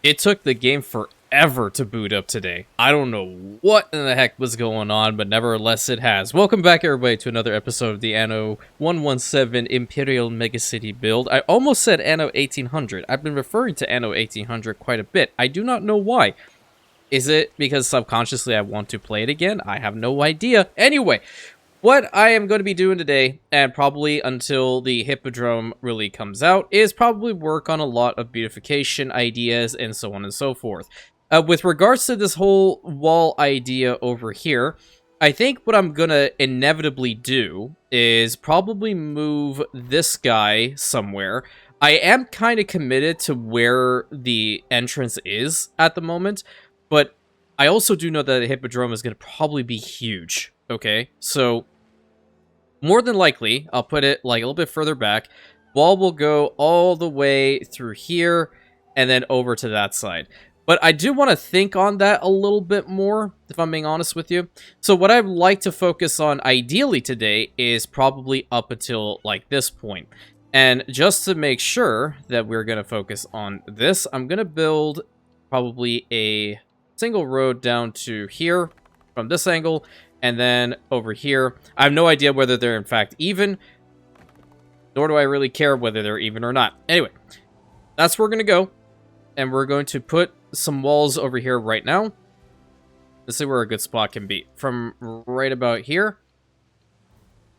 It took the game forever to boot up today. I don't know what in the heck was going on, but nevertheless it has. Welcome back, everybody, to another episode of the Anno 117 Imperial Megacity build. I almost said Anno 1800. I've been referring to Anno 1800 quite a bit. I do not know why. Is it because subconsciously I want to play it again? I have no idea. Anyway, what I am going to be doing today, and probably until the Hippodrome really comes out, is probably work on a lot of beautification ideas and so on and so forth. With regards to this whole wall idea over here, I think what I'm going to inevitably do is probably move this guy somewhere. I am kind of committed to where the entrance is at the moment, but I also do know that the Hippodrome is going to probably be huge. Okay, so more than likely, I'll put it like a little bit further back. Wall will go all the way through here and then over to that side. But I do want to think on that a little bit more, if I'm being honest with you. So what I'd like to focus on ideally today is probably up until like this point. And just to make sure that we're going to focus on this, I'm going to build probably a single road down to here from this angle. And then over here, I have no idea whether they're in fact even, nor do I really care whether they're even or not. Anyway, that's where we're going to go. And we're going to put some walls over here right now. Let's see where a good spot can be. From right about here.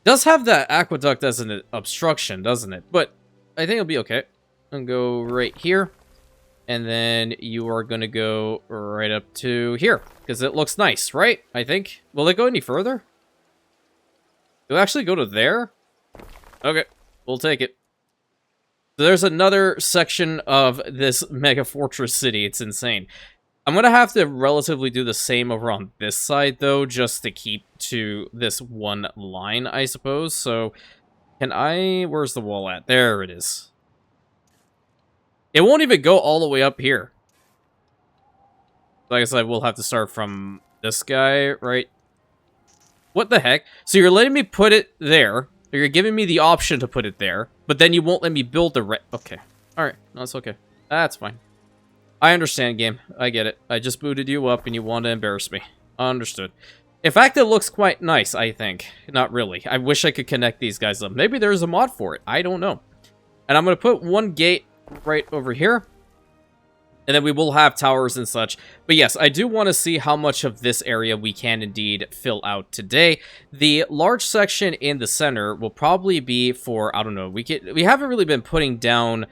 Does have that aqueduct as an obstruction, doesn't it? But I think it'll be okay. And go right here. And then you are going to go right up to here. Because it looks nice, right? I think. Will it go any further? It'll actually go to there? Okay. We'll take it. So there's another section of this mega fortress city. It's insane. I'm going to have to relatively do the same over on this side, though, just to keep to this one line, I suppose. So, can I... Where's the wall at? There it is. It won't even go all the way up here. Like I said, we'll have to start from this guy, right? What the heck? So you're letting me put it there, or you're giving me the option to put it there, but then you won't let me build the okay. Alright, no, that's okay. That's fine. I understand, game. I get it. I just booted you up and you want to embarrass me. Understood. In fact, it looks quite nice, I think. Not really. I wish I could connect these guys up. Maybe there's a mod for it. I don't know. And I'm going to put one gate right over here. And then we will have towers and such. But yes, I do want to see how much of this area we can indeed fill out today. The large section in the center will probably be for, I don't know, we haven't really been putting down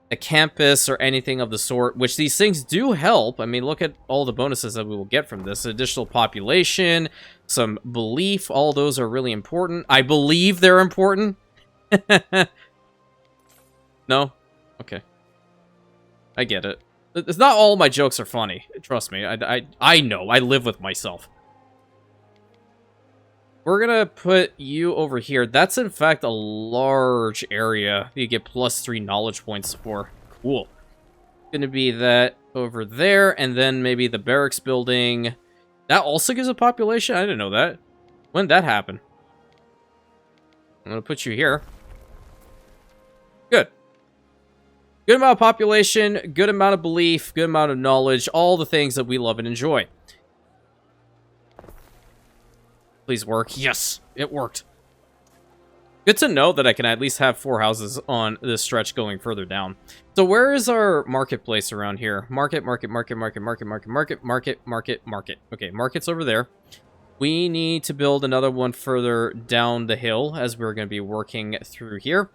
a campus or anything of the sort, which these things do help. I mean, look at all the bonuses that we will get from this. Additional population, some belief, all those are really important. I believe they're important. No? Okay. I get it. It's not all my jokes are funny. Trust me. I know. I live with myself. We're gonna put you over here. That's, in fact, a large area you get +3 knowledge points for. Cool. Gonna be that over there, and then maybe the barracks building. That also gives a population? I didn't know that. When did that happen? I'm gonna put you here. Good. Good amount of population, good amount of belief, good amount of knowledge, all the things that we love and enjoy. Please work. Yes, it worked. Good to know that I can at least have 4 houses on this stretch going further down. So where is our marketplace around here? Market. Okay, market's over there. We need to build another one further down the hill as we're going to be working through here.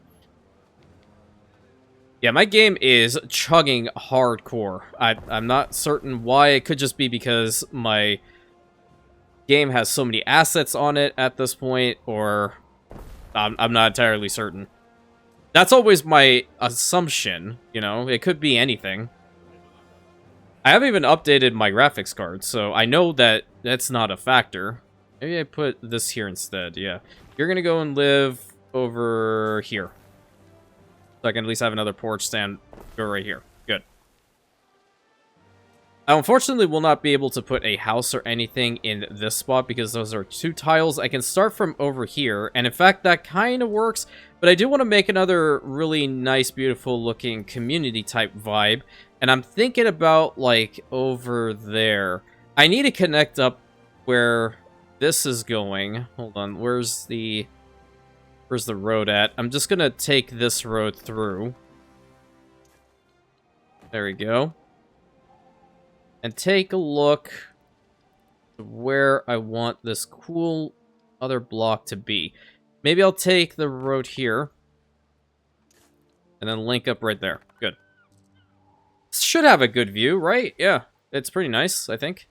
Yeah, my game is chugging hardcore. I'm not certain why. It could just be because my game has so many assets on it at this point, or I'm not entirely certain. That's always my assumption, you know? It could be anything. I haven't even updated my graphics card, so I know that that's not a factor. Maybe I put this here instead, yeah. You're gonna go and live over here. So I can at least have another porch stand go right here. Good. I unfortunately will not be able to put a house or anything in this spot because those are 2 tiles. I can start from over here, and in fact, that kind of works, but I do want to make another really nice, beautiful looking community type vibe, and I'm thinking about, like, over there. I need to connect up where this is going. Hold on, where's the road at? I'm just gonna take this road through. There we go. And take a look at where I want this cool other block to be. Maybe I'll take the road here. And then link up right there. Good. Should have a good view, right? Yeah, it's pretty nice, I think.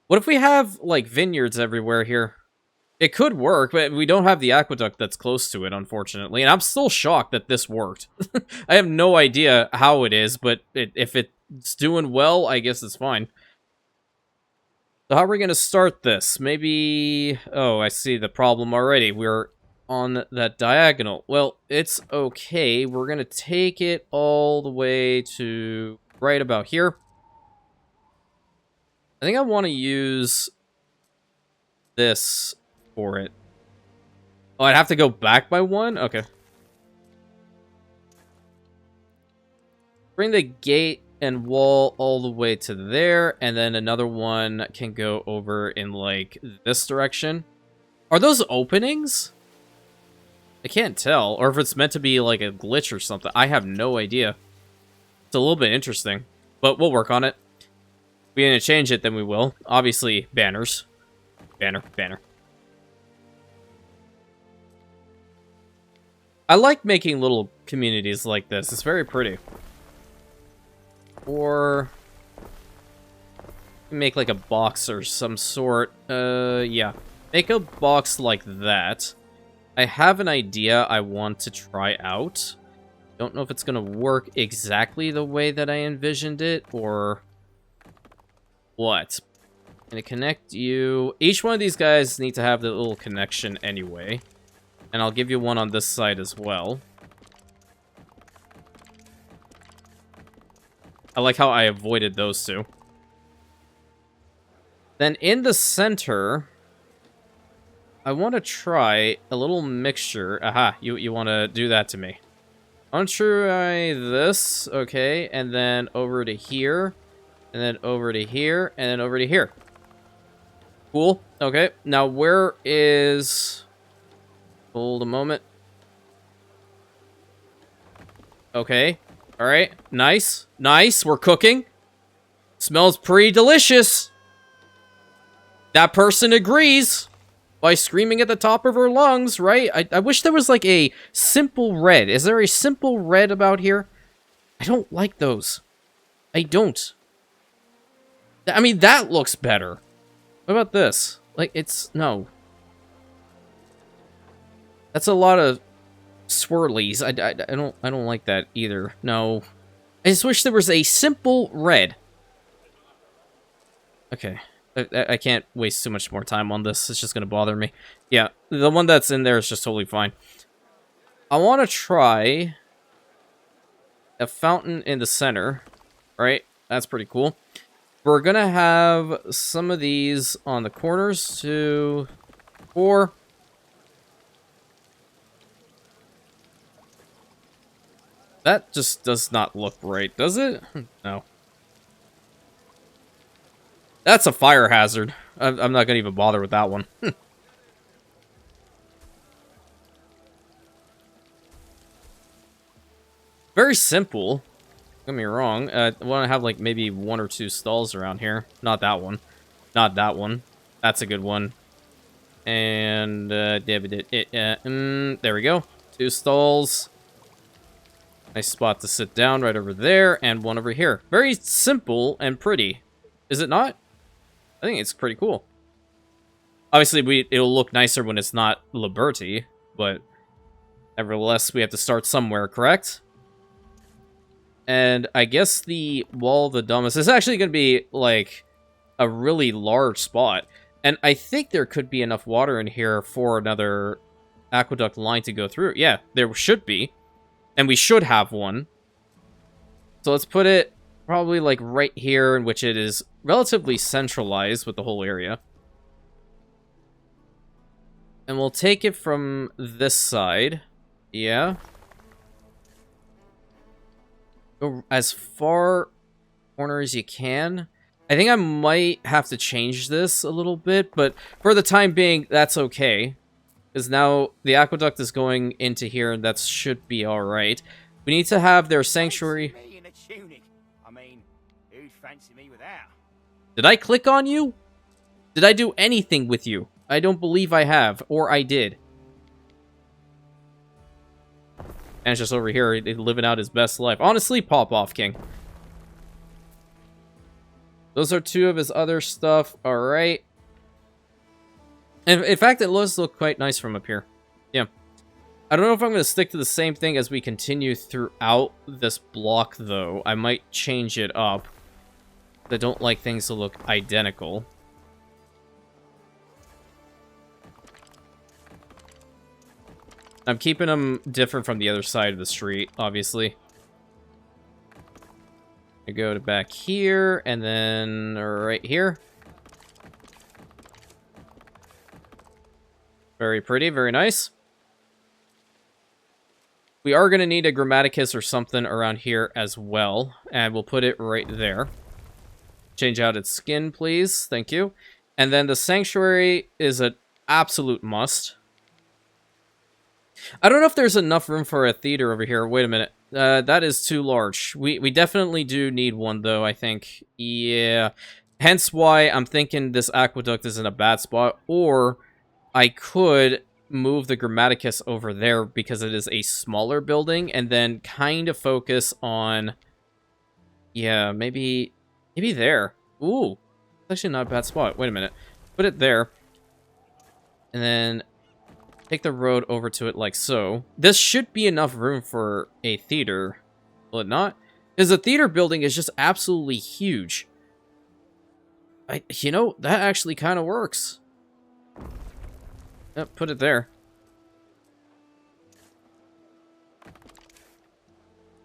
What if we have, like, vineyards everywhere here? It could work, but we don't have the aqueduct that's close to it, unfortunately. And I'm still shocked that this worked. I have no idea how it is, but if it's doing well, I guess it's fine. So how are we going to start this? Maybe... Oh, I see the problem already. We're on that diagonal. Well, it's okay. We're going to take it all the way to right about here. I think I want to use this for it. Oh, I'd have to go back by 1? Okay. Bring the gate and wall all the way to there, and then another one can go over in, like, this direction. Are those openings? I can't tell. Or if it's meant to be, like, a glitch or something. I have no idea. It's a little bit interesting. But we'll work on it. If we're going to change it, then we will. Obviously, banners. Banner, banner. I like making little communities like this. It's very pretty. Or make like a box or some sort. Yeah. Make a box like that. I have an idea I want to try out. Don't know if it's going to work exactly the way that I envisioned it, or what. I'm going to connect you. Each one of these guys need to have the little connection anyway. And I'll give you one on this side as well. I like how I avoided those two. Then in the center, I want to try a little mixture. Aha, you want to do that to me. I want to try this, okay, and then over to here, and then over to here, and then over to here. Cool, okay. Now where is... Hold a moment. Okay. Alright. Nice. Nice. We're cooking. Smells pretty delicious. That person agrees by screaming at the top of her lungs, right? I wish there was like a simple red. Is there a simple red about here? I don't like those. I don't. I mean, that looks better. What about this? Like, it's... No. That's a lot of swirlies. I don't like that either. No. I just wish there was a simple red. Okay. I can't waste too much more time on this. It's just going to bother me. Yeah, the one that's in there is just totally fine. I want to try a fountain in the center. Right? That's pretty cool. We're going to have some of these on the corners. 2, 4... That just does not look right, does it? No. That's a fire hazard. I'm not going to even bother with that one. Very simple. Don't get me wrong. I want to have like maybe 1 or 2 stalls around here. Not that one. Not that one. That's a good one. And there we go. 2 stalls. Nice spot to sit down right over there, and 1 over here. Very simple and pretty. Is it not? I think it's pretty cool. Obviously, it'll look nicer when it's not Liberty, but nevertheless, we have to start somewhere, correct? And I guess the Wall of the Domus is actually going to be, like, a really large spot. And I think there could be enough water in here for another aqueduct line to go through. Yeah, there should be. And we should have one. So let's put it probably like right here, in which it is relatively centralized with the whole area. And we'll take it from this side. Yeah. Go as far corner as you can. I think I might have to change this a little bit, but for the time being, that's okay. Because now the aqueduct is going into here, and that should be alright. We need to have their sanctuary. I mean, who'd fancy me without? Did I click on you? Did I do anything with you? I don't believe I have, or I did. And it's just over here, living out his best life. Honestly, pop off, King. Those are two of his other stuff. Alright. And in fact, it does look quite nice from up here. Yeah. I don't know if I'm going to stick to the same thing as we continue throughout this block, though. I might change it up. I don't like things to look identical. I'm keeping them different from the other side of the street, obviously. I go to back here, and then right here. Very pretty, very nice. We are going to need a Grammaticus or something around here as well, and we'll put it right there. Change out its skin, please. Thank you. And then the sanctuary is an absolute must. I don't know if there's enough room for a theater over here. Wait a minute. That is too large. We definitely do need one, though, I think. Yeah. Hence why I'm thinking this aqueduct is in a bad spot. Or I could move the Grammaticus over there because it is a smaller building. And then kind of focus on... Yeah, maybe there. Ooh. It's actually not a bad spot. Wait a minute. Put it there. And then... take the road over to it like so. This should be enough room for a theater, will it not? Because the theater building is just absolutely huge. You know, that actually kind of works. Yep, put it there.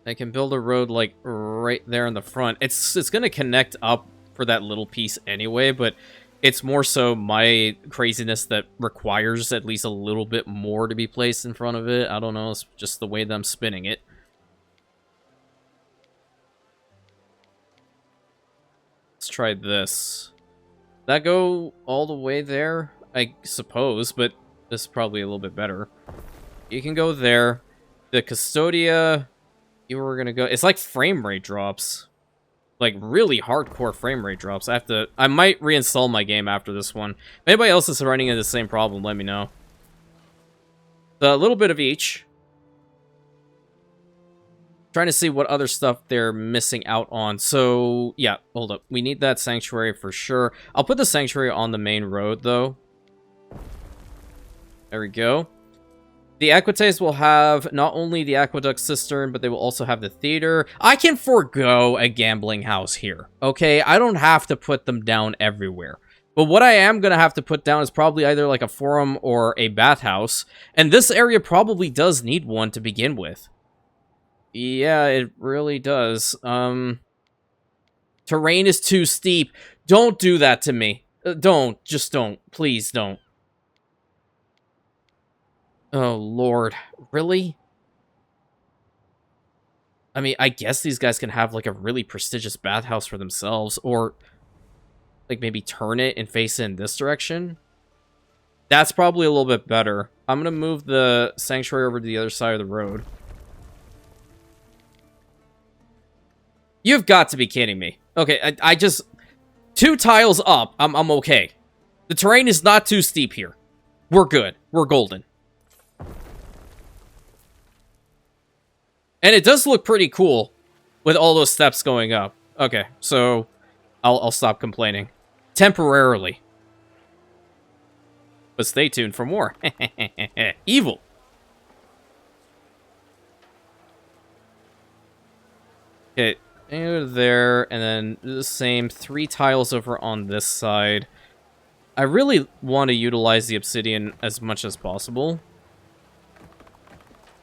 I can build a road like right there in the front. It's gonna connect up for that little piece anyway, but it's more so my craziness that requires at least a little bit more to be placed in front of it. I don't know, it's just the way that I'm spinning it. Let's try this. That go all the way there? I suppose, but this is probably a little bit better. You can go there. The Custodia, you were gonna go... It's like frame rate drops. Like, really hardcore frame rate drops. I might reinstall my game after this one. If anybody else is running into the same problem, let me know. A little bit of each. Trying to see what other stuff they're missing out on. So, yeah, hold up. We need that sanctuary for sure. I'll put the sanctuary on the main road, though. There we go. The Equites will have not only the aqueduct cistern, but they will also have the theater. I can forego a gambling house here, okay? I don't have to put them down everywhere. But what I am going to have to put down is probably either like a forum or a bathhouse. And this area probably does need one to begin with. Yeah, it really does. Terrain is too steep. Don't do that to me. Don't. Just don't. Please don't. Oh, Lord. Really? I mean, I guess these guys can have, like, a really prestigious bathhouse for themselves. Or, like, maybe turn it and face it in this direction. That's probably a little bit better. I'm going to move the sanctuary over to the other side of the road. You've got to be kidding me. Okay, I just... 2 tiles up, I'm okay. The terrain is not too steep here. We're good. We're golden. And it does look pretty cool with all those steps going up. Okay, so I'll stop complaining. Temporarily. But stay tuned for more. Evil. Okay, there, and then the same 3 tiles over on this side. I really want to utilize the obsidian as much as possible.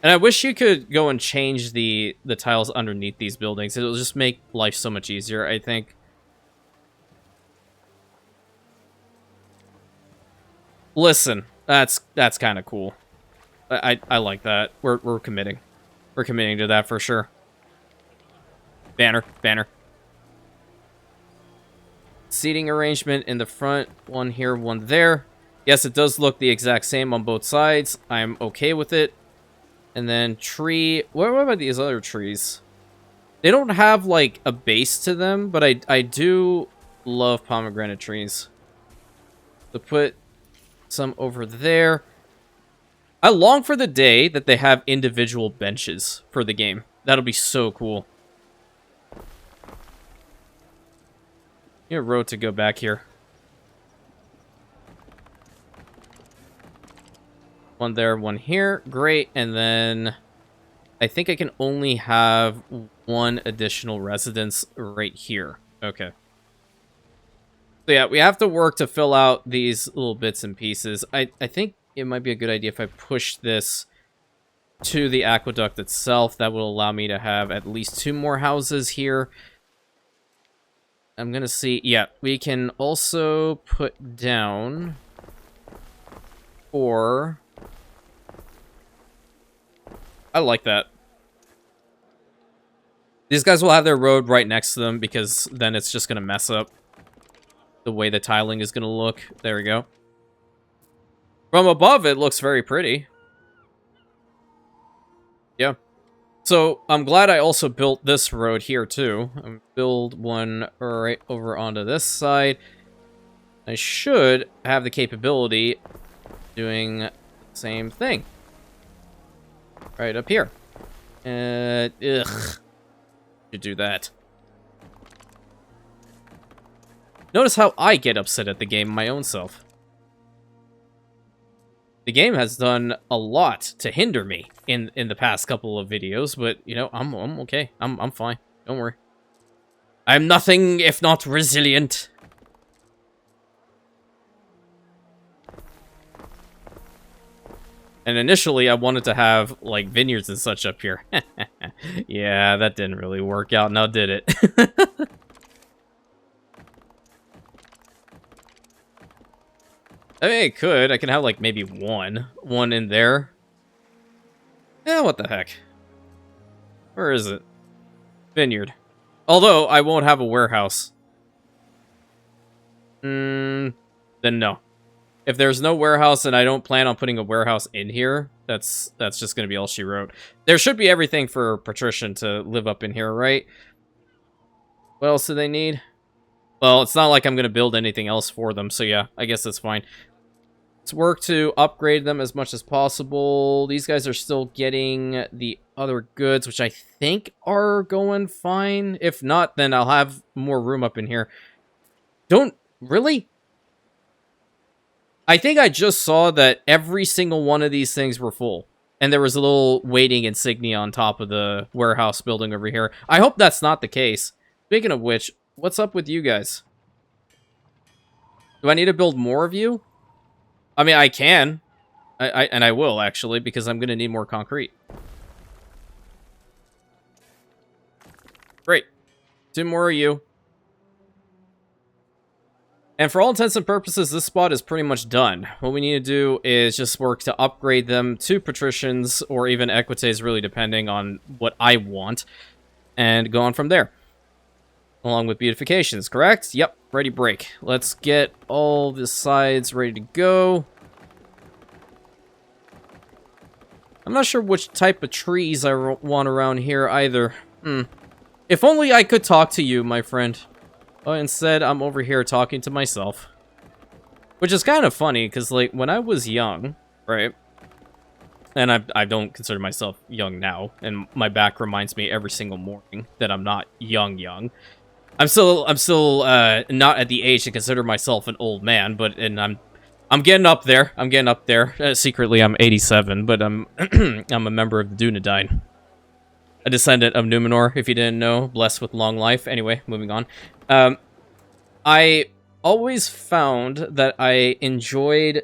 And I wish you could go and change the tiles underneath these buildings. It'll just make life so much easier, I think. Listen, that's kind of cool. I like that. We're committing. We're committing to that for sure. Banner. Seating arrangement in the front. One here, one there. Yes, it does look the exact same on both sides. I'm okay with it. And then tree. What about these other trees? They don't have, like, a base to them, but I do love pomegranate trees. So put some over there. I long for the day that they have individual benches for the game. That'll be so cool. You have a road to go back here. One there, one here. Great. And then I think I can only have one additional residence right here. Okay. So yeah, we have to work to fill out these little bits and pieces. I think it might be a good idea if I push this to the aqueduct itself. That will allow me to have at least 2 more houses here. I'm gonna see. Yeah, we can also put down 4. I like that. These guys will have their road right next to them because then it's just gonna mess up the way the tiling is gonna look. There we go. From above, it looks very pretty. Yeah. So, I'm glad I also built this road here, too. Build one right over onto this side. I should have the capability doing the same thing. Right up here. Ugh. Should do that. Notice how I get upset at the game my own self. The game has done a lot to hinder me in the past couple of videos, but you know, I'm okay. I'm fine. Don't worry. I'm nothing if not resilient. And initially, I wanted to have like vineyards and such up here. Yeah, that didn't really work out, now did it? I mean, it could. I can have, like, maybe one in there. Yeah, what the heck? Where is it? Vineyard. Although, I won't have a warehouse. Then no. If there's no warehouse and I don't plan on putting a warehouse in here, that's just going to be all she wrote. There should be everything for Patrician to live up in here, right? What else do they need? Well, it's not like I'm going to build anything else for them, so yeah, I guess that's fine. Let's work to upgrade them as much as possible. These guys are still getting the other goods, which I think are going fine. If not, then I'll have more room up in here. Really? I think I just saw that every single one of these things were full. And there was a little waiting insignia on top of the warehouse building over here. I hope that's not the case. Speaking of which, what's up with you guys? Do I need to build more of you? I mean, I can. And I will, actually, because I'm going to need more concrete. Great. 2 more of you. And for all intents and purposes, this spot is pretty much done. What we need to do is just work to upgrade them to patricians or even equites, really depending on what I want, and go on from there. Along with beautifications, correct? Yep, ready break. Let's get all the sides ready to go. I'm not sure which type of trees I want around here either. If only I could talk to you, my friend. But instead, I'm over here talking to myself. Which is kind of funny, because, like, when I was young, right? And I don't consider myself young now, and my back reminds me every single morning that I'm not young. I'm still not at the age to consider myself an old man, but I'm getting up there. I'm getting up there. Secretly, I'm 87, but I'm I'm a member of the Dunedain. A descendant of Numenor, if you didn't know, blessed with long life. Anyway, moving on. I always found that I enjoyed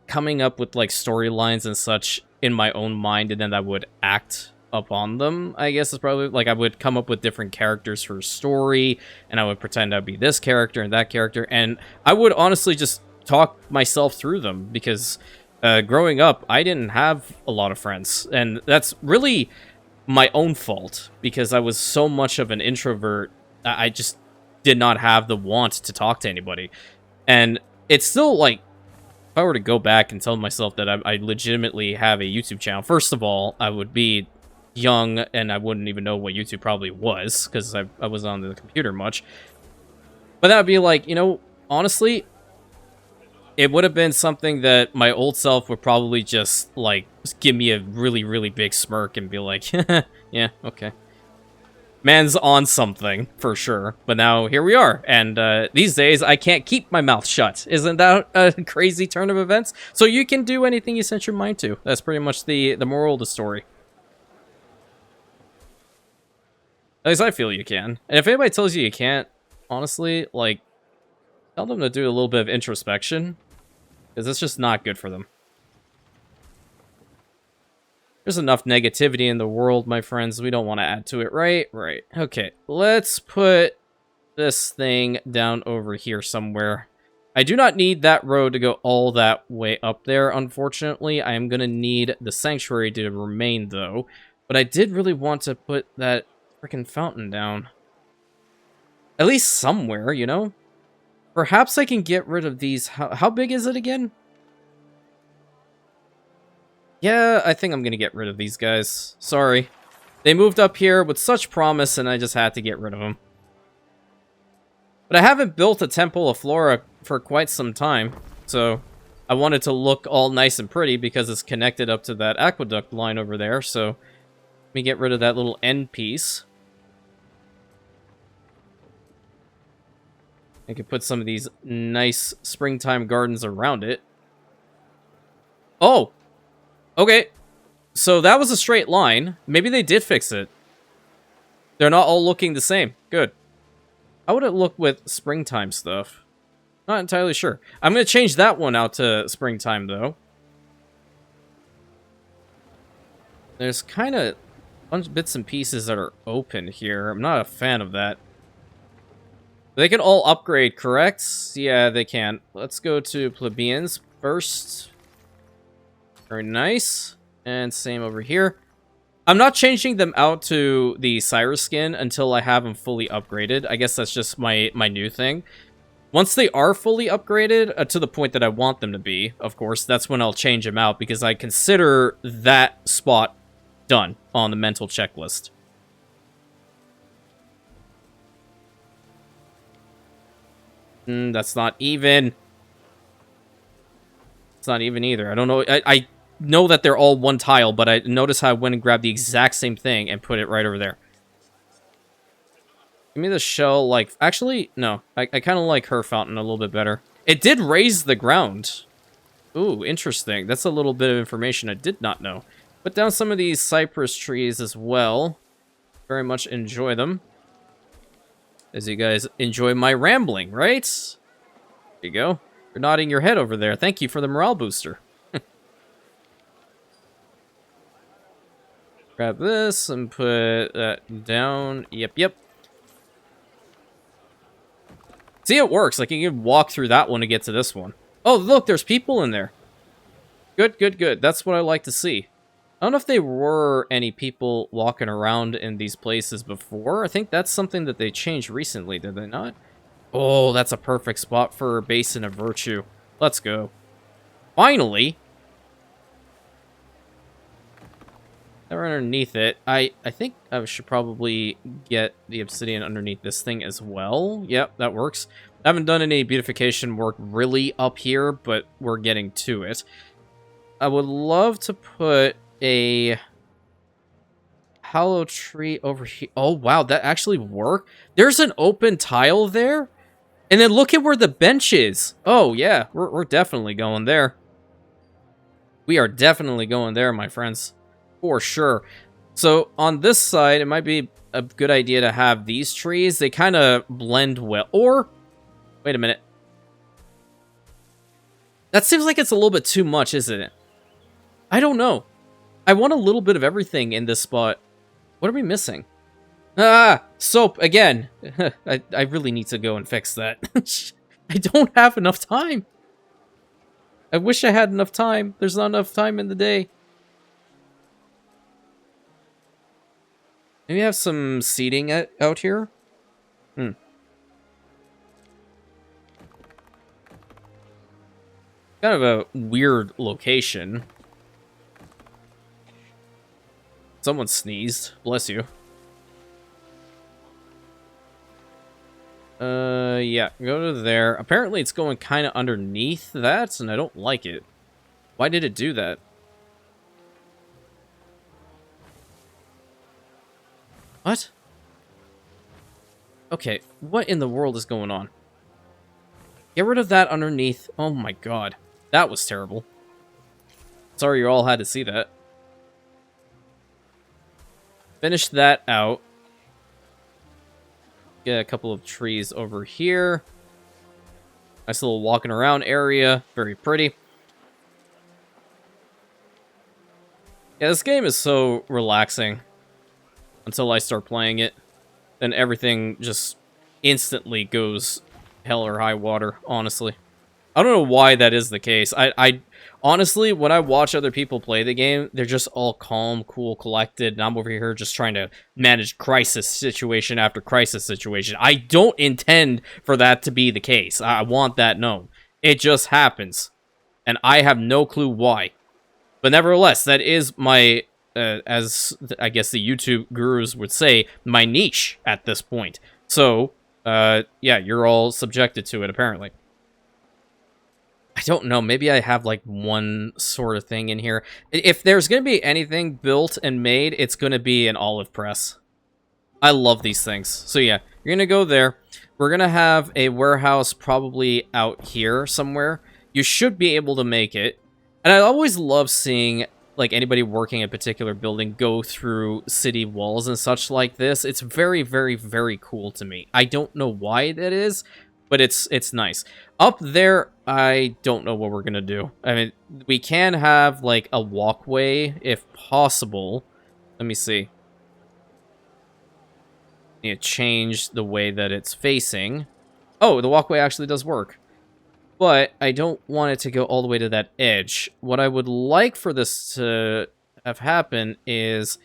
coming up with, like, storylines and such in my own mind, and then I would act upon them, I guess is probably, like, I would come up with different characters for a story, and I would pretend I'd be this character and that character, and I would honestly just talk myself through them, because growing up, I didn't have a lot of friends, and that's really my own fault, because I was so much of an introvert. I just did not have the want to talk to anybody, and it's still, like, if I were to go back and tell myself that I legitimately have a YouTube channel, first of all, I would be young, and I wouldn't even know what YouTube probably was, because I was on the computer much. But that would be like, you know, honestly, it would have been something that my old self would probably just, like, give me a really, really big smirk and be like, yeah, okay. Man's on something, for sure. But now, here we are. And these days, I can't keep my mouth shut. Isn't that a crazy turn of events? So you can do anything you set your mind to. That's pretty much the moral of the story. At least I feel you can. And if anybody tells you you can't, honestly, like, tell them to do a little bit of introspection, because it's just not good for them. There's enough negativity in the world, my friends. We don't want to add to it, right? Right. Okay, let's put this thing down over here somewhere. I do not need that road to go all that way up there, unfortunately. I am going to need the sanctuary to remain, though. But I did really want to put that freaking fountain down. At least somewhere, you know? Perhaps I can get rid of these. How big is it again? Yeah, I think I'm gonna get rid of these guys. Sorry. They moved up here with such promise, and I just had to get rid of them. But I haven't built a Temple of Flora for quite some time, so I wanted to look all nice and pretty because it's connected up to that aqueduct line over there, so let me get rid of that little end piece. I could put some of these nice springtime gardens around it. Oh! Okay. So that was a straight line. Maybe they did fix it. They're not all looking the same. Good. How would it look with springtime stuff? Not entirely sure. I'm going to change that one out to springtime, though. There's kind of a bunch of bits and pieces that are open here. I'm not a fan of that. They can all upgrade, correct? Yeah, they can. Let's go to plebeians first. Very nice. And same over here. I'm not changing them out to the Cyrus skin until I have them fully upgraded. I guess that's just my new thing. Once they are fully upgraded, to the point that I want them to be, of course, that's when I'll change them out, because I consider that spot done on the mental checklist. That's not even. It's not even either. I don't know. I know that they're all one tile, but I notice how I went and grabbed the exact same thing and put it right over there. Give me the shell, like... Actually, no. I kind of like her fountain a little bit better. It did raise the ground. Ooh, interesting. That's a little bit of information I did not know. Put down some of these cypress trees as well. Very much enjoy them. As you guys enjoy my rambling, right? There you go. You're nodding your head over there. Thank you for the morale booster. Grab this and put that down. Yep. See, it works. Like, you can walk through that one to get to this one. Oh, look, there's people in there. Good. That's what I like to see. I don't know if there were any people walking around in these places before. I think that's something that they changed recently, did they not? Oh, that's a perfect spot for a Basin of Virtue. Let's go. Finally! They're underneath it. I think I should probably get the obsidian underneath this thing as well. Yep, that works. I haven't done any beautification work really up here, but we're getting to it. I would love to put a hollow tree over here. Oh, wow, that actually worked. There's an open tile there. And then look at where the bench is. Oh, yeah, we're definitely going there. We are definitely going there, my friends. For sure. So on this side, it might be a good idea to have these trees. They kind of blend well. Or, wait a minute. That seems like it's a little bit too much, isn't it? I don't know. I want a little bit of everything in this spot. What are we missing? Ah, soap again. I really need to go and fix that. I don't have enough time. I wish I had enough time. There's not enough time in the day. Maybe have some seating out here? Hmm. Kind of a weird location. Someone sneezed. Bless you. Yeah, go to there. Apparently it's going kind of underneath that, and I don't like it. Why did it do that? What? Okay, what in the world is going on? Get rid of that underneath. Oh my god. That was terrible. Sorry you all had to see that. Finish that out. Get a couple of trees over here. Nice little walking around area. Very pretty. Yeah, this game is so relaxing. Until I start playing it. Then everything just instantly goes hell or high water, honestly. I don't know why that is the case. I honestly, when I watch other people play the game, they're just all calm, cool, collected, and I'm over here just trying to manage crisis situation after crisis situation. I don't intend for that to be the case. I want that known. It just happens. And I have no clue why. But nevertheless, that is my, as I guess the YouTube gurus would say, my niche at this point. So, yeah, you're all subjected to it, apparently. I don't know, maybe I have, like, one sort of thing in here. If there's going to be anything built and made, it's going to be an olive press. I love these things. So, yeah, you're going to go there. We're going to have a warehouse probably out here somewhere. You should be able to make it. And I always love seeing, like, anybody working a particular building go through city walls and such like this. It's very, very, very cool to me. I don't know why that is, but it's nice. Up there, I don't know what we're gonna do. I mean, we can have, like, a walkway, if possible. Let me see. Need to change the way that it's facing. Oh, the walkway actually does work. But I don't want it to go all the way to that edge. What I would like for this to have happen is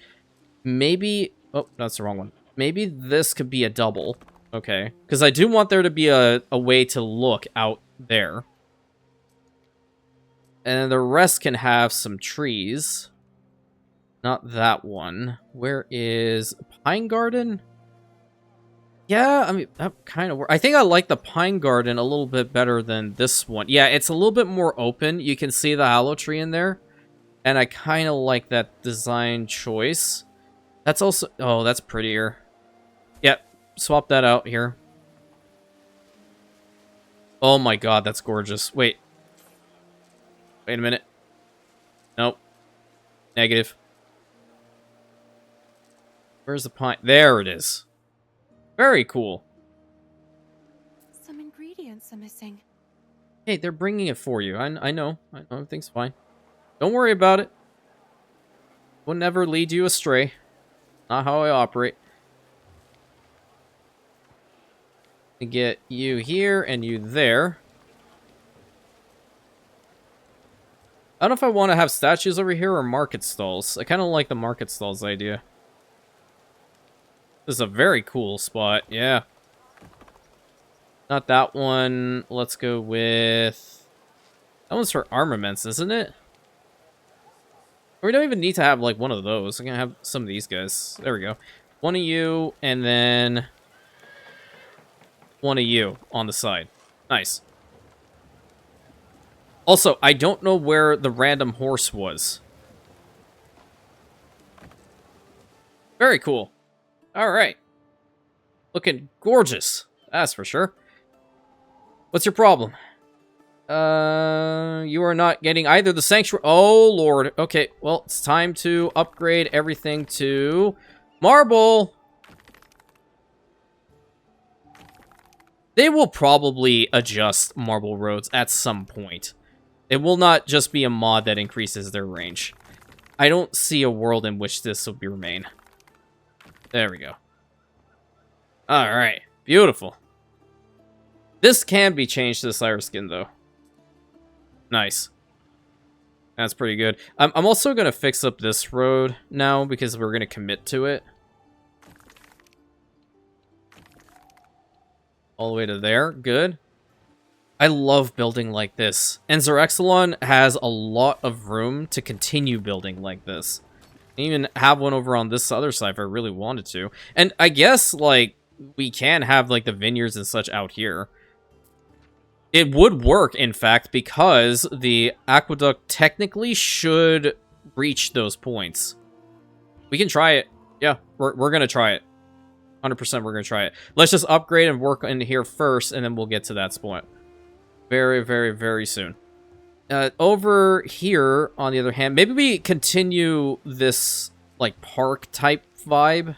maybe... Oh, that's the wrong one. Maybe this could be a double. Okay. Because I do want there to be a way to look out there. And then the rest can have some trees. Not that one. Where is Pine Garden? Yeah, I mean, that kind of works. I think I like the Pine Garden a little bit better than this one. Yeah, it's a little bit more open. You can see the aloe tree in there. And I kind of like that design choice. That's also... Oh, that's prettier. Yep, swap that out here. Oh my god, that's gorgeous. Wait. Wait a minute. Nope. Negative. Where's the pine? There it is. Very cool. Some ingredients are missing. Hey, they're bringing it for you. I know. Everything's fine. Don't worry about it. Will never lead you astray. Not how I operate. Get you here and you there. I don't know if I want to have statues over here or market stalls. I kind of like the market stalls idea. This is a very cool spot, yeah. Not that one. Let's go with... That one's for armaments, isn't it? We don't even need to have, like, one of those. I'm gonna have some of these guys. There we go. One of you, and then... one of you on the side. Nice. Also, I don't know where the random horse was. Very cool. Alright. Looking gorgeous. That's for sure. What's your problem? You are not getting either the sanctuary... Oh, Lord. Okay, well, it's time to upgrade everything to marble. They will probably adjust marble roads at some point. It will not just be a mod that increases their range. I don't see a world in which this will be remain. There we go. Alright. Beautiful. This can be changed to the Slayer skin, though. Nice. That's pretty good. I'm also going to fix up this road now because we're going to commit to it. All the way to there. Good. I love building like this. And Xerexalon has a lot of room to continue building like this. I even have one over on this other side if I really wanted to. And I guess, like, we can have, like, the vineyards and such out here. It would work, in fact, because the aqueduct technically should reach those points. We can try it. Yeah, we're going to try it. 100% we're going to try it. Let's just upgrade and work in here first, and then we'll get to that spot. Very, very, very soon. Over here, on the other hand, maybe we continue this, like, park-type vibe.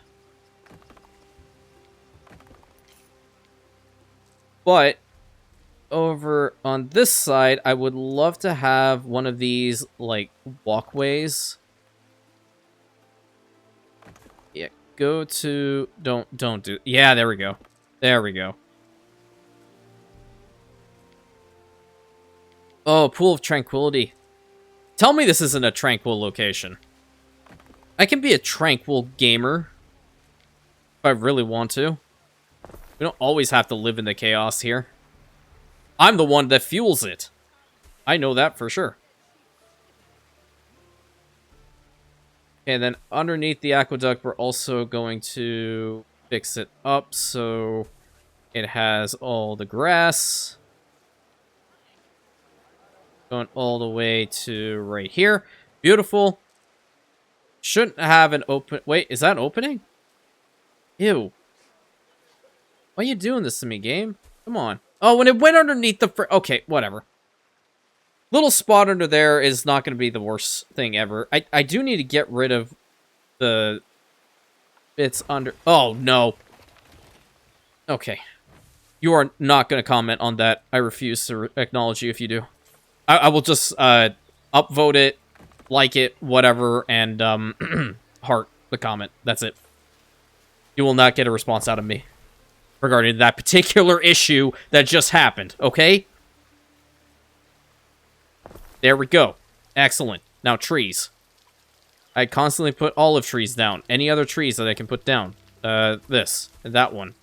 But over on this side, I would love to have one of these, like, walkways. Yeah, go to... Don't do... Yeah, there we go. There we go. Oh, Pool of Tranquility. Tell me this isn't a tranquil location. I can be a tranquil gamer if I really want to. We don't always have to live in the chaos here. I'm the one that fuels it. I know that for sure. And then underneath the aqueduct, we're also going to fix it up so it has all the grass. Going all the way to right here. Beautiful. Shouldn't have an open... Wait, is that an opening? Ew. Why are you doing this to me, game? Come on. Oh, when it went underneath the... Okay, whatever. Little spot under there is not going to be the worst thing ever. I do need to get rid of the bits under... Oh, no. Okay. You are not going to comment on that. I refuse to acknowledge you if you do. I will just upvote it, like it, whatever, and heart the comment. That's it. You will not get a response out of me regarding that particular issue that just happened, okay? There we go. Excellent. Now, trees. I constantly put olive trees down. Any other trees that I can put down? This. And that one.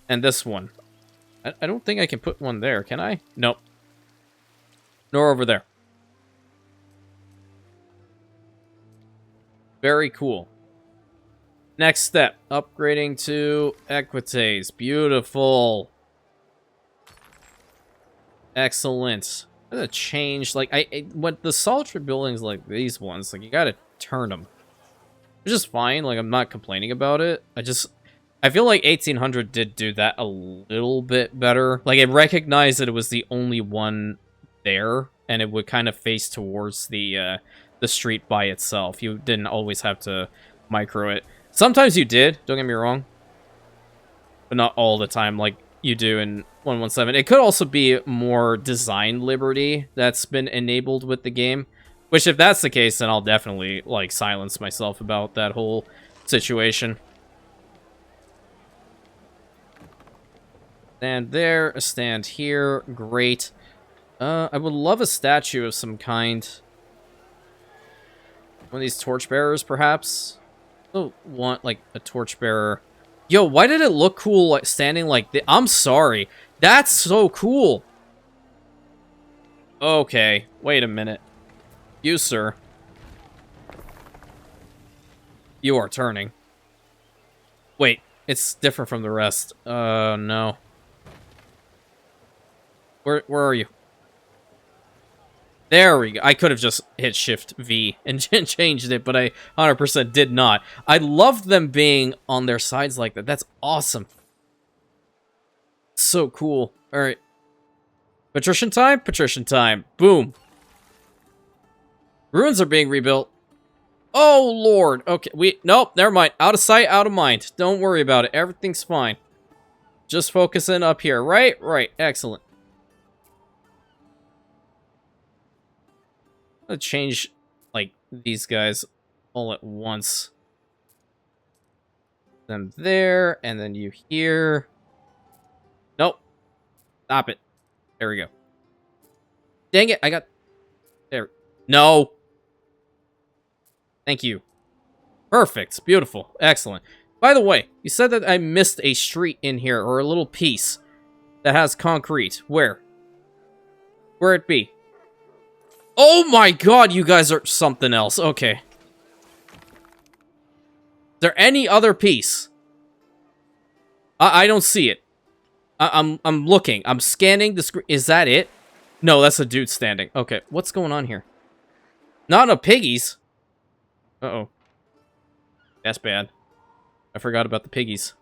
And this one. I don't think I can put one there, can I? Nope. Nor over there. Very cool. Next step. Upgrading to Equites. Beautiful. Excellent. I'm gonna change, like, when the solitary buildings like these ones, like, you gotta turn them. Which is fine, like, I'm not complaining about it. I feel like 1800 did do that a little bit better. Like, it recognized that it was the only one there, and it would kind of face towards the street by itself. You didn't always have to micro it. Sometimes you did, don't get me wrong. But not all the time, like you do in 117. It could also be more design liberty that's been enabled with the game. Which, if that's the case, then I'll definitely, like, silence myself about that whole situation. Stand there, a stand here, great. I would love a statue of some kind. One of these torchbearers, perhaps? I don't want, like, a torchbearer. Yo, why did it look cool, like, standing like this? I'm sorry. That's so cool. Okay, wait a minute. You, sir. You are turning. Wait, it's different from the rest. No. Where are you? There we go. I could have just hit Shift V and changed it, but I 100% did not. I love them being on their sides like that. That's awesome. So cool. All right. Patrician time? Patrician time. Boom. Ruins are being rebuilt. Oh, Lord. Okay. Nope. Never mind. Out of sight, out of mind. Don't worry about it. Everything's fine. Just focusing up here. Right? Right. Excellent. I'm gonna change, like, these guys all at once. Them there, and then you here. Nope. Stop it. There we go. Dang it, I got... There. No! Thank you. Perfect. Beautiful. Excellent. By the way, you said that I missed a street in here, or a little piece that has concrete. Where? Where it be? Oh my god, you guys are something else. Okay. Is there any other piece? I don't see it. I'm looking. I'm scanning the screen. Is that it? No, that's a dude standing. Okay, what's going on here? Not enough piggies. Uh-oh. That's bad. I forgot about the piggies.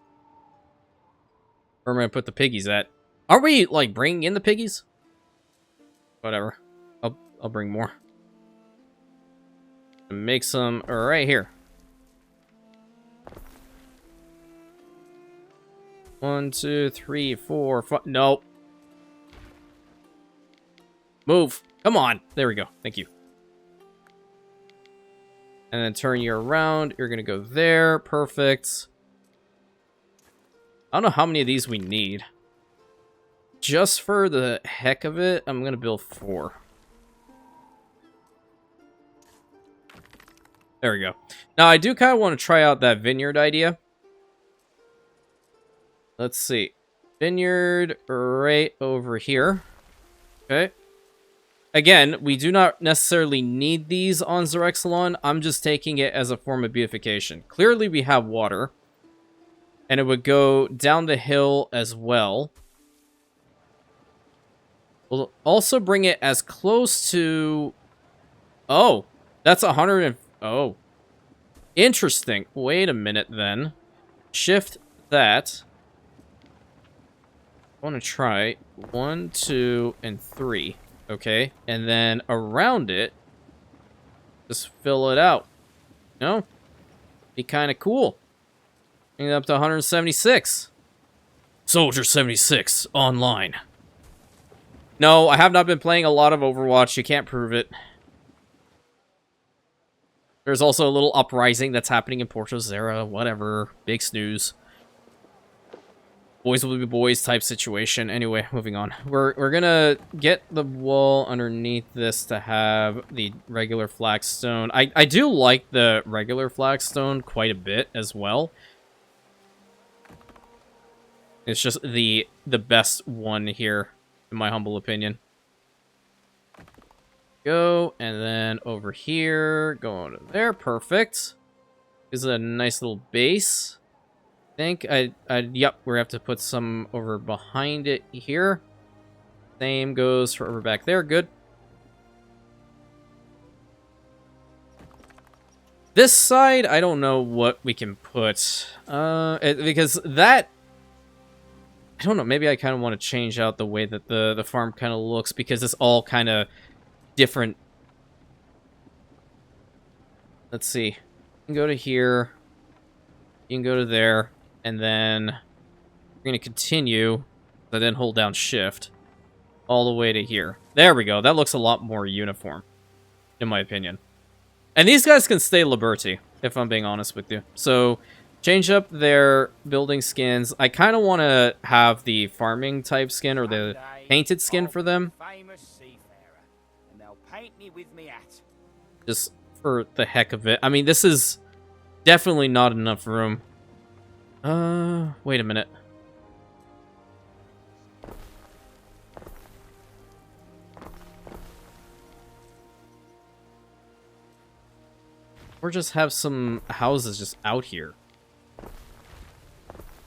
Where am I gonna put the piggies at? Aren't we, like, bringing in the piggies? Whatever. I'll bring more. Make some right here. 1, 2, 3, 4, 5. Nope. Move. Come on. There we go. Thank you. And then turn you around. You're going to go there. Perfect. I don't know how many of these we need. Just for the heck of it, I'm going to build 4. There we go. Now, I do kind of want to try out that vineyard idea. Let's see. Vineyard right over here. Okay. Again, we do not necessarily need these on Xerexalon. I'm just taking it as a form of beautification. Clearly, we have water. And it would go down the hill as well. We'll also bring it as close to... Oh, that's 100 and... Oh. Interesting. Wait a minute, then. Shift that. I want to try 1, 2, and 3. Okay. And then around it, just fill it out. No? Be kind of cool. Bring it up to 176. Soldier 76 online. No, I have not been playing a lot of Overwatch. You can't prove it. There's also a little uprising that's happening in Porto Zera. Whatever. Big snooze. Boys will be boys type situation. Anyway, moving on. We're gonna get the wall underneath this to have the regular flagstone. I do like the regular flagstone quite a bit as well. It's just the best one here, in my humble opinion. Go, and then over here, go on to there, perfect. This is a nice little base. I think yep, we have to put some over behind it here. Same goes for over back there, good. This side, I don't know what we can put, because that, I don't know, maybe I kind of want to change out the way that the farm kind of looks, because it's all kind of different. Let's see. You can go to here. You can go to there. And then we're going to continue. But then hold down shift. All the way to here. There we go. That looks a lot more uniform. In my opinion. And these guys can stay Liberty. If I'm being honest with you. So change up their building skins. I kind of want to have the farming type skin. Or the painted skin for them. Paint me with me hat. Just for the heck of it. I mean, this is definitely not enough room. Wait a minute. Or just have some houses just out here.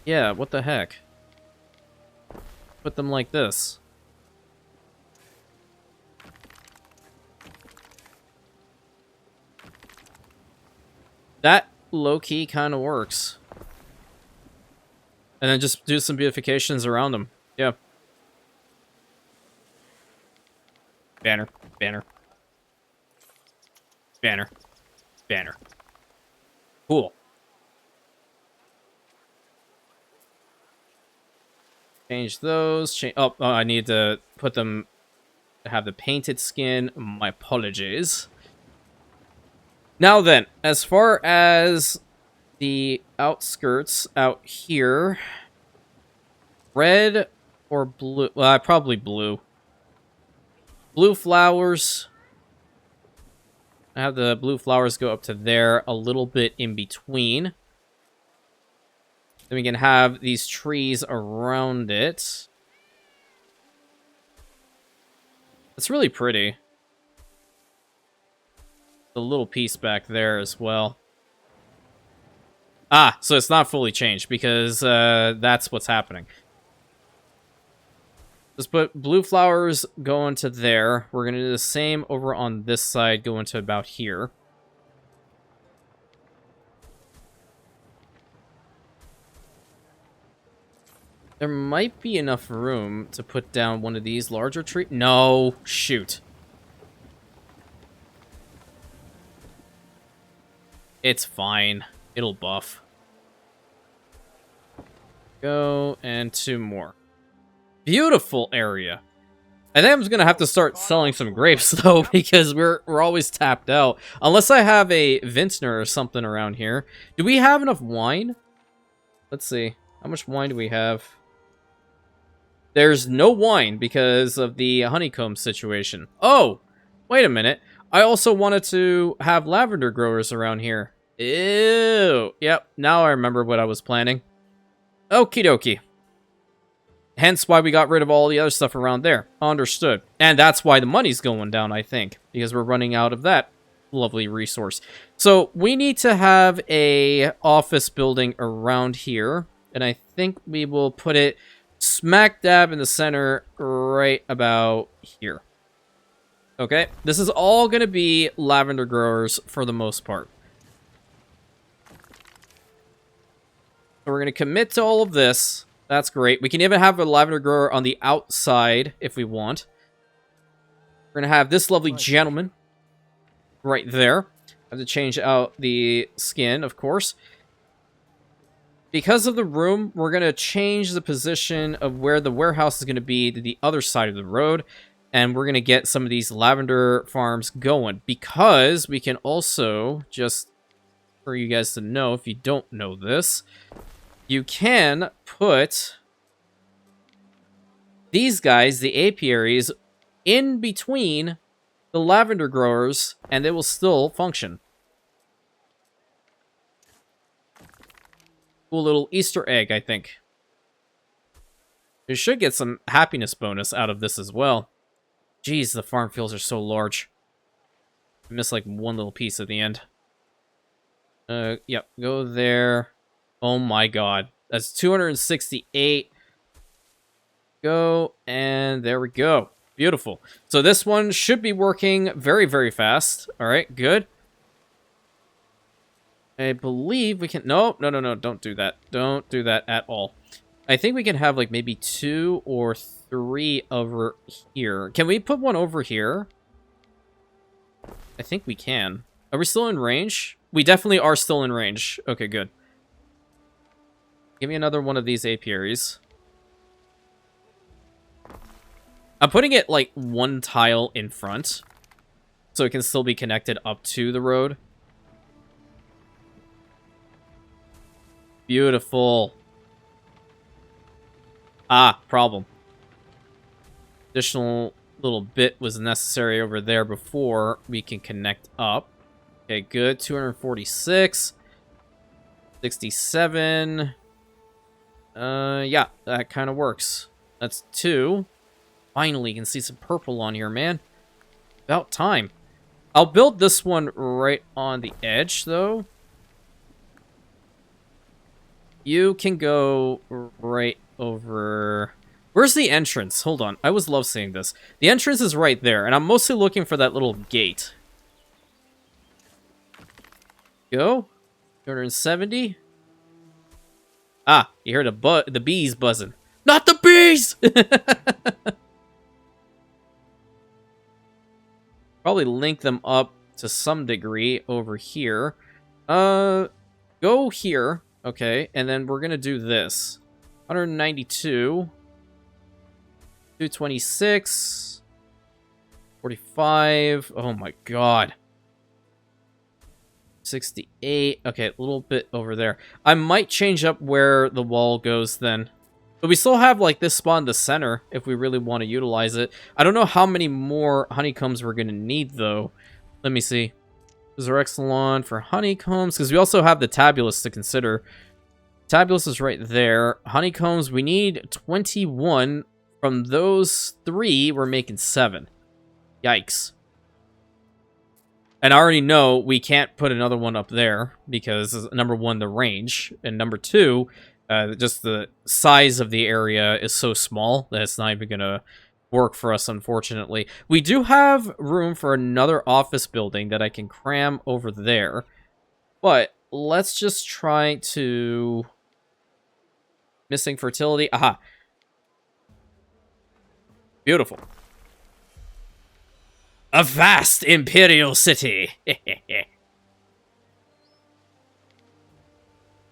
Yeah, what the heck? Put them like this. That low-key kind of works. And then just do some beautifications around them. Yeah. Banner. Banner. Banner. Banner. Cool. Change those. Oh, I need to put them... have the painted skin. My apologies. Now then, as far as the outskirts out here, red or blue? Well, probably blue. Blue flowers. I have the blue flowers go up to there, a little bit in between. Then we can have these trees around it. It's really pretty. The little piece back there as well. Ah, so it's not fully changed because that's what's happening. Let's put blue flowers going to there. We're going to do the same over on this side, going to about here. There might be enough room to put down one of these larger trees. No, shoot. It's fine. It'll buff. Go, and 2 more. Beautiful area. I think I'm just gonna have to start selling some grapes though, because we're always tapped out. Unless I have a vintner or something around here. Do we have enough wine? Let's see. How much wine do we have? There's no wine because of the honeycomb situation. Oh, wait a minute. I also wanted to have lavender growers around here. Ew. Yep, now I remember what I was planning. Okie dokie. Hence why we got rid of all the other stuff around there. Understood. And that's why the money's going down, I think. Because we're running out of that lovely resource. So we need to have a office building around here. And I think we will put it smack dab in the center right about here. Okay. This is all going to be lavender growers for the most part. So we're going to commit to all of this. That's great. We can even have a lavender grower on the outside if we want. We're going to have this lovely gentleman right there. I have to change out the skin, of course. Because of the room, we're going to change the position of where the warehouse is going to be to the other side of the road. And we're going to get some of these lavender farms going. Because we can also, just for you guys to know, if you don't know this, you can put these guys, the apiaries, in between the lavender growers, and they will still function. Cool little Easter egg, I think. You should get some happiness bonus out of this as well. Jeez, the farm fields are so large. I missed like one little piece at the end. Yep, go there. Oh my god. That's 268. Go, and there we go. Beautiful. So this one should be working very, very fast. Alright, good. I believe we can... No, don't do that. Don't do that at all. I think we can have like maybe 2 or 3 over here. Can we put one over here? I think we can. Are we still in range? We definitely are still in range. Okay, good. Give me another one of these apiaries. I'm putting it like 1 tile in front, so it can still be connected up to the road. Beautiful. Ah, problem. Additional little bit was necessary over there before we can connect up. Okay, good. 246. 67. Yeah, that kind of works. That's 2. Finally, you can see some purple on here, man. About time. I'll build this one right on the edge, though. You can go right over... Where's the entrance? Hold on. I always love seeing this. The entrance is right there, and I'm mostly looking for that little gate. Go. 270. Ah, you heard the bees buzzing. Not the bees! Probably link them up to some degree over here. Go here. Okay, and then we're gonna do this. 192. 226. 45. Oh my god. 68. Okay, a little bit over there. I might change up where the wall goes then. But we still have, like, this spot in the center if we really want to utilize it. I don't know how many more honeycombs we're going to need, though. Let me see. Is there Exelon for honeycombs? Because we also have the tabulus to consider. Tabulus is right there. Honeycombs, we need 21. From those 3, we're making 7. Yikes. And I already know we can't put another one up there because, number 1, the range, and number 2, just the size of the area is so small that it's not even going to work for us, unfortunately. We do have room for another office building that I can cram over there, but let's just try to... Missing fertility. Aha. Beautiful. A vast imperial city.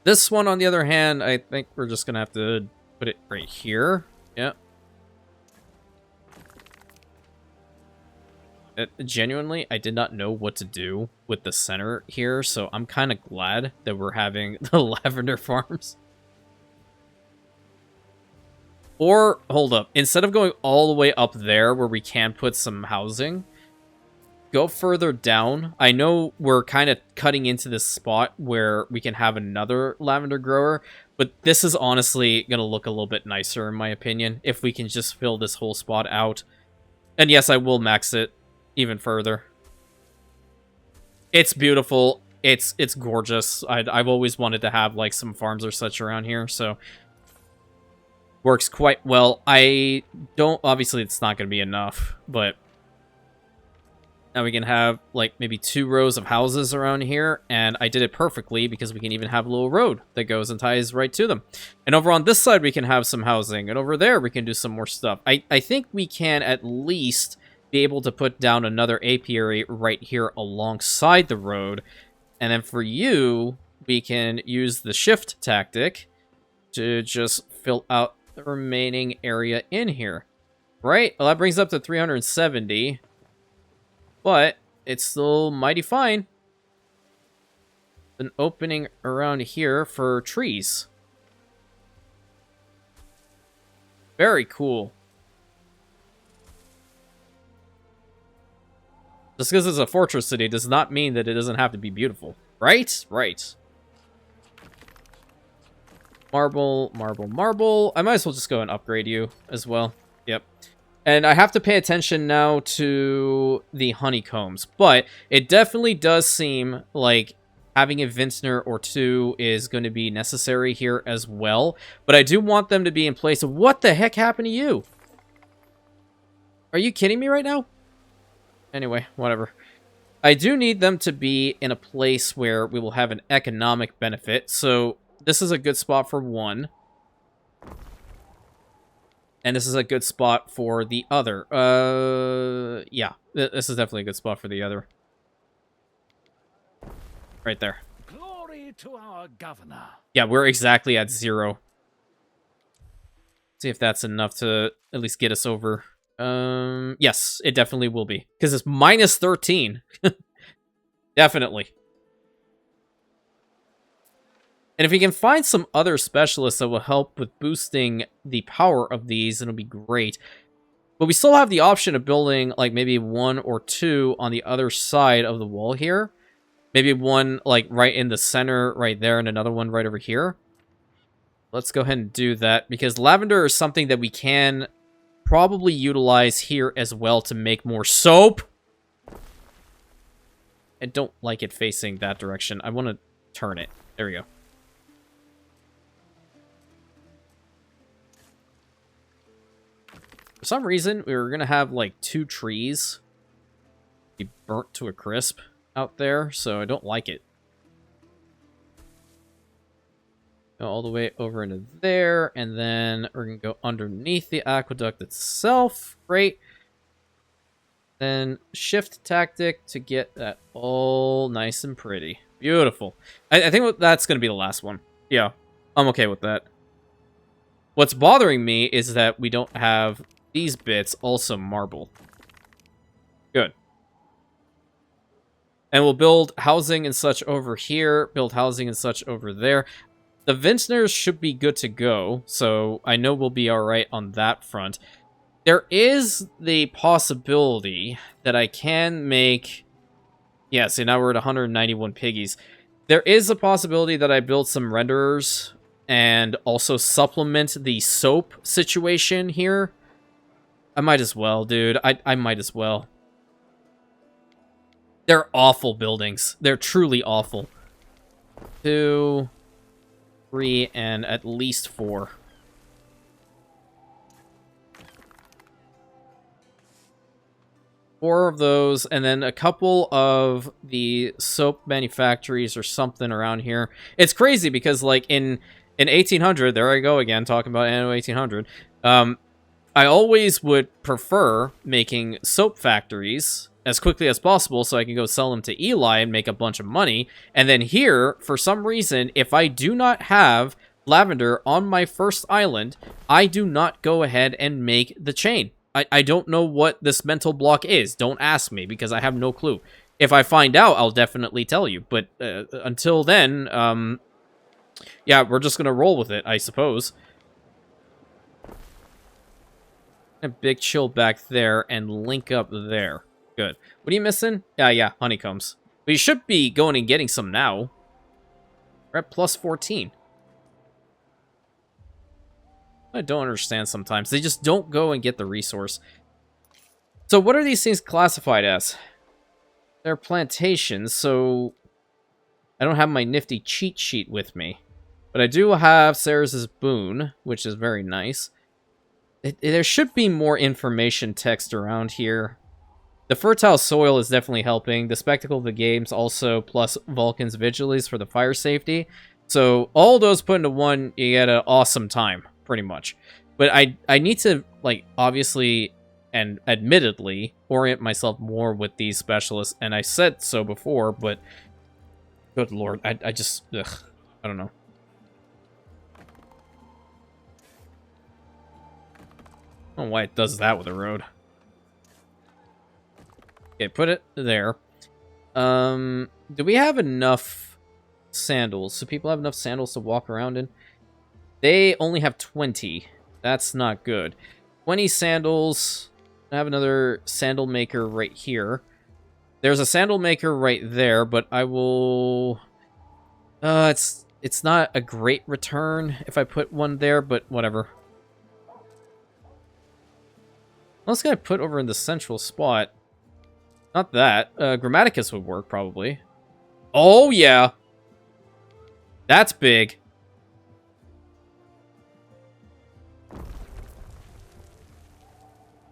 This one, on the other hand, I think we're just gonna have to put it right here. Yeah. Genuinely, I did not know what to do with the center here, so I'm kind of glad that we're having the lavender farms. Or, hold up, instead of going all the way up there where we can put some housing, go further down. I know we're kind of cutting into this spot where we can have another lavender grower, but this is honestly going to look a little bit nicer, in my opinion, if we can just fill this whole spot out. And yes, I will max it even further. It's beautiful. It's gorgeous. I've always wanted to have, like, some farms or such around here, so... Works quite well. I don't... Obviously, it's not going to be enough, but... Now we can have, like, maybe 2 rows of houses around here, and I did it perfectly because we can even have a little road that goes and ties right to them. And over on this side, we can have some housing, and over there, we can do some more stuff. I think we can at least be able to put down another apiary right here alongside the road, and then for you, we can use the shift tactic to just fill out the remaining area in here. Right? Well, that brings up to 370. But it's still mighty fine. An opening around here for trees. Very cool. Just because it's a fortress city does not mean that it doesn't have to be beautiful. Right? Right. Marble, marble, marble. I might as well just go and upgrade you as well. Yep. And I have to pay attention now to the honeycombs. But it definitely does seem like having a vintner or 2 is going to be necessary here as well. But I do want them to be in place. What the heck happened to you? Are you kidding me right now? Anyway, whatever. I do need them to be in a place where we will have an economic benefit. So this is a good spot for 1. And this is a good spot for the other. Yeah. This is definitely a good spot for the other. Right there. Glory to our governor. Yeah, we're exactly at 0. See if that's enough to at least get us over. Yes, it definitely will be. Because it's minus 13. Definitely. And if we can find some other specialists that will help with boosting the power of these, it'll be great. But we still have the option of building, like, maybe 1 or 2 on the other side of the wall here. Maybe 1, like, right in the center right there, and another one right over here. Let's go ahead and do that, because lavender is something that we can probably utilize here as well to make more soap. I don't like it facing that direction. I want to turn it. There we go. For some reason, we were going to have, like, 2 trees be burnt to a crisp out there, so I don't like it. Go all the way over into there, and then we're going to go underneath the aqueduct itself. Great. Then shift tactic to get that all nice and pretty. Beautiful. I think that's going to be the last one. Yeah, I'm okay with that. What's bothering me is that we don't have these bits also marble. Good. And we'll build housing and such over here, build housing and such over there. The vintners should be good to go, so I know we'll be alright on that front. There is the possibility that I can make... Yeah, see, now we're at 191 piggies. There is a possibility that I build some renderers and also supplement the soap situation here. I might as well, dude. I might as well. They're awful buildings. They're truly awful. 2, 3, and at least 4. Four of those, and then a couple of the soap manufactories or something around here. It's crazy because, like, in 1800, there I go again, talking about anno 1800, I always would prefer making soap factories as quickly as possible so I can go sell them to Eli and make a bunch of money. And then here, for some reason, if I do not have lavender on my first island, I do not go ahead and make the chain. I don't know what this mental block is. Don't ask me, because I have no clue. If I find out, I'll definitely tell you. But until then, yeah, we're just going to roll with it, I suppose. A big chill back there and link up there. Good. What are you missing? Yeah, honeycombs. But you should be going and getting some now. We're at plus 14. I don't understand sometimes. They just don't go and get the resource. So what are these things classified as? They're plantations, so I don't have my nifty cheat sheet with me. But I do have Sarah's boon, which is very nice. There should be more information text around here. The fertile soil is definitely helping. The spectacle of the games also, plus Vulcan's Vigilies for the fire safety. So all those put into one, you get an awesome time. Pretty much. But I need to, like, obviously and admittedly orient myself more with these specialists, and I said so before, but good lord, I just, ugh, I don't know. I don't know why it does that with a road. Okay, put it there. Do we have enough sandals? Do people have enough sandals to walk around in? They only have 20. That's not good. 20 sandals. I have another sandal maker right here. There's a sandal maker right there, but I will... it's not a great return if I put one there, but whatever. I was gonna put over in the central spot. Not that. Grammaticus would work, probably. Oh, yeah. That's big.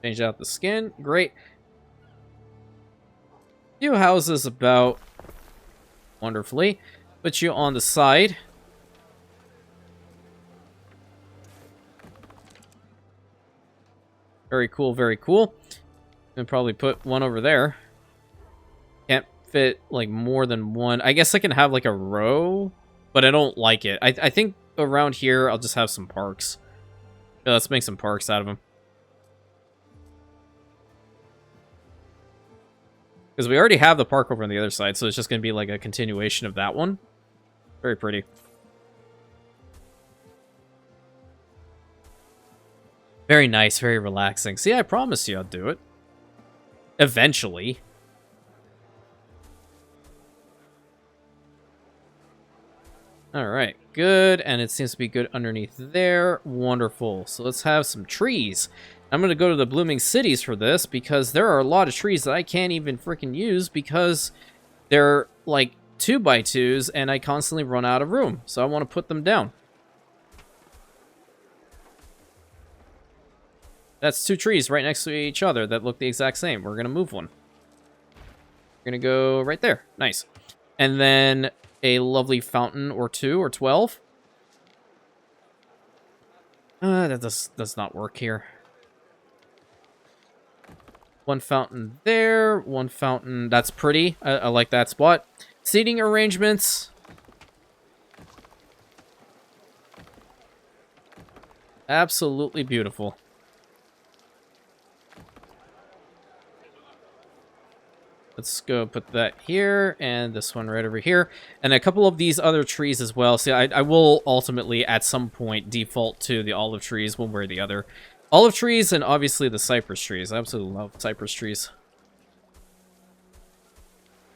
Change out the skin. Great. Few houses about. Wonderfully. Put you on the side. Very cool, very cool. And probably put one over there. Can't fit, like, more than one. I guess I can have, like, a row, but I don't like it. I think around here I'll just have some parks. Yeah, let's make some parks out of them. Because we already have the park over on the other side, so it's just going to be like a continuation of that one. Very pretty. Very nice, very relaxing. See, I promised you I'd do it. Eventually. Alright, good. And it seems to be good underneath there. Wonderful. So let's have some trees. I'm going to go to the blooming cities for this, because there are a lot of trees that I can't even freaking use because they're like 2x2s and I constantly run out of room. So I want to put them down. That's 2 trees right next to each other that look the exact same. We're going to move one. We're going to go right there. Nice. And then a lovely fountain or 2 or 12. That does not work here. One fountain there, one fountain. That's pretty. I like that spot. Seating arrangements. Absolutely beautiful. Let's go put that here, and this one right over here. And a couple of these other trees as well. See, I will ultimately, at some point, default to the olive trees, one way or the other. Olive trees and obviously the cypress trees. I absolutely love cypress trees.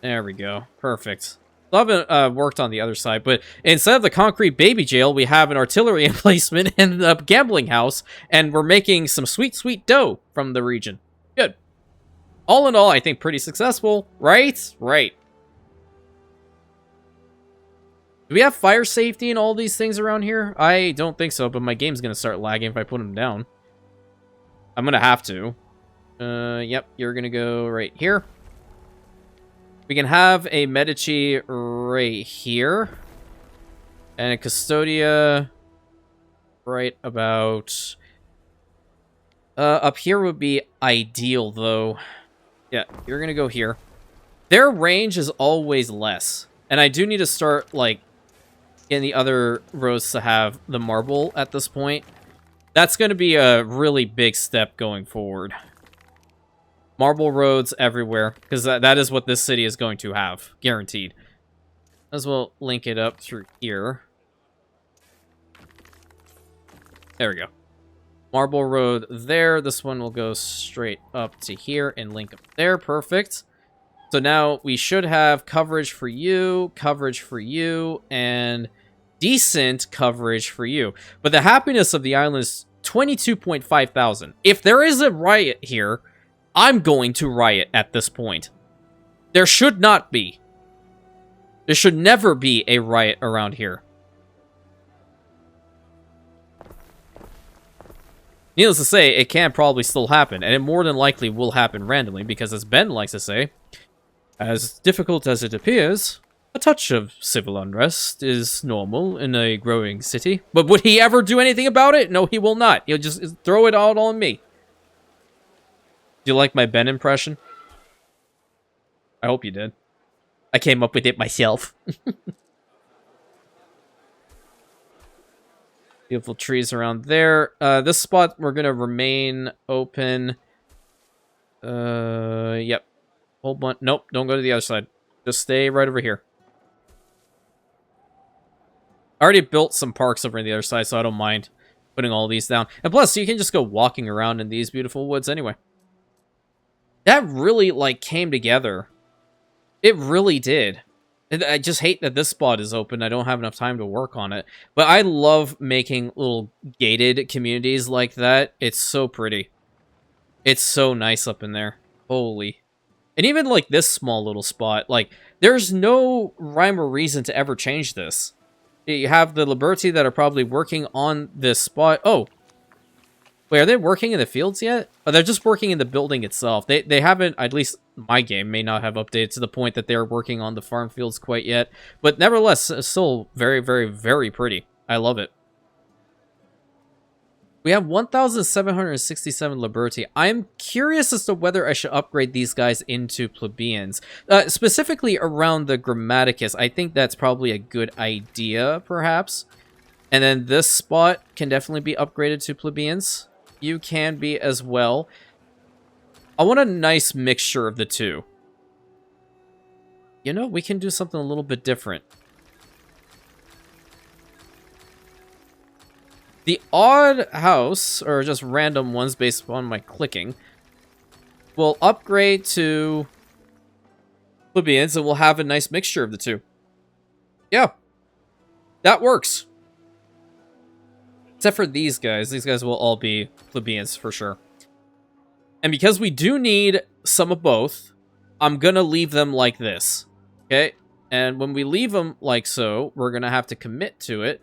There we go. Perfect. I haven't worked on the other side, but instead of the concrete baby jail, we have an artillery emplacement and a gambling house, and we're making some sweet, sweet dough from the region. Good. All in all, I think pretty successful, right? Right. Do we have fire safety and all these things around here? I don't think so, but my game's going to start lagging if I put them down. I'm going to have to. Yep, you're going to go right here. We can have a Medici right here. And a Custodia right about... up here would be ideal, though. Yeah, you're gonna go here. Their range is always less. And I do need to start, like, getting the other rows to have the marble at this point. That's gonna be a really big step going forward. Marble roads everywhere, because that is what this city is going to have, guaranteed. As well link it up through here. There we go. Marble road there. This one will go straight up to here and link up there. Perfect. So now we should have coverage for you, and decent coverage for you. But the happiness of the island is 22.5 thousand. If there is a riot here, I'm going to riot at this point. There should not be. There should never be a riot around here. Needless to say, it can probably still happen, and it more than likely will happen randomly, because as Ben likes to say, as difficult as it appears, a touch of civil unrest is normal in a growing city. But would he ever do anything about it? No, he will not. He'll just throw it out on me. Do you like my Ben impression? I hope you did. I came up with it myself. Beautiful trees around there. This spot, we're going to remain open. Yep. Whole bunch. Nope, don't go to the other side. Just stay right over here. I already built some parks over on the other side, so I don't mind putting all these down. And plus, you can just go walking around in these beautiful woods anyway. That really, like, came together. It really did. And I just hate that this spot is open. I don't have enough time to work on it. But I love making little gated communities like that. It's so pretty. It's so nice up in there. Holy. And even, like, this small little spot, like, there's no rhyme or reason to ever change this. You have the Liberty that are probably working on this spot. Oh. Wait, are they working in the fields yet? Oh, they're just working in the building itself. They haven't, at least my game may not have updated to the point that they're working on the farm fields quite yet. But nevertheless, it's still very, very, very pretty. I love it. We have 1,767 Liberty. I'm curious as to whether I should upgrade these guys into plebeians. Specifically around the Grammaticus. I think that's probably a good idea, perhaps. And then this spot can definitely be upgraded to plebeians. You can be as well. I want a nice mixture of the two. You know, we can do something a little bit different. The odd house, or just random ones based upon my clicking, will upgrade to plebeians, and we'll have a nice mixture of the two. Yeah, that works. Except for these guys. These guys will all be plebeians for sure. And because we do need some of both, I'm going to leave them like this. Okay? And when we leave them like so, we're going to have to commit to it.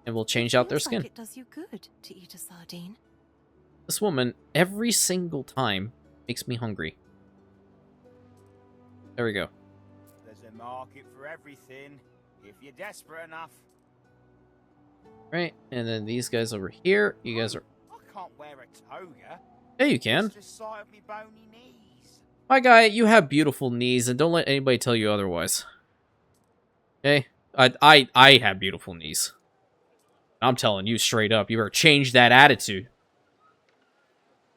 And we'll change out their skin. Like it does you good to eat a sardine. This woman, every single time, makes me hungry. There we go. There's a market for everything, if you're desperate enough. Right, and then these guys over here. You guys are... I can't wear a toga. Yeah, you can. It's the sight of me bony knees. My guy, you have beautiful knees, and don't let anybody tell you otherwise. Okay? I have beautiful knees. I'm telling you straight up, you better change that attitude.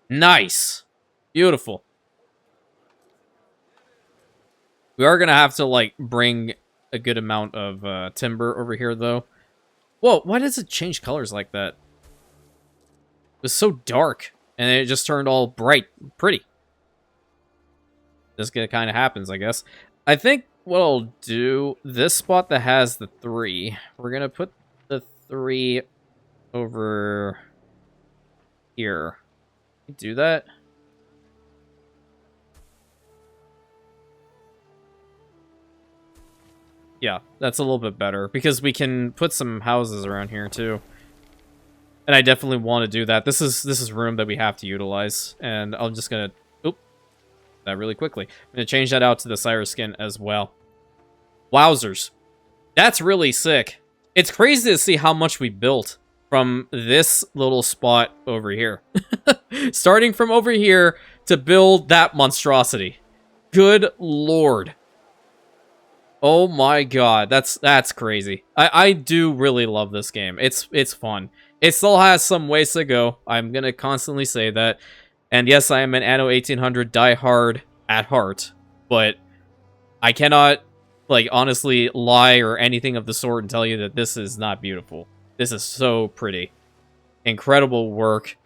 Nice. Beautiful. We are going to have to, like, bring a good amount of timber over here, though. Whoa, why does it change colors like that? It was so dark, and then it just turned all bright, pretty. This kind of happens, I guess. I think what I'll do, this spot that has the 3, we're going to put the 3 over here. Can you do that? Yeah, that's a little bit better, because we can put some houses around here, too. And I definitely want to do that. This is room that we have to utilize, and I'm just going to... that really quickly. I'm going to change that out to the Cyrus skin as well. Wowzers. That's really sick. It's crazy to see how much we built from this little spot over here. Starting from over here to build that monstrosity. Good lord. Oh my god, that's crazy. I do really love this game. It's fun. It still has some ways to go. I'm going to constantly say that. And yes, I am an Anno 1800 diehard at heart, but I cannot, like, honestly lie or anything of the sort and tell you that this is not beautiful. This is so pretty. Incredible work,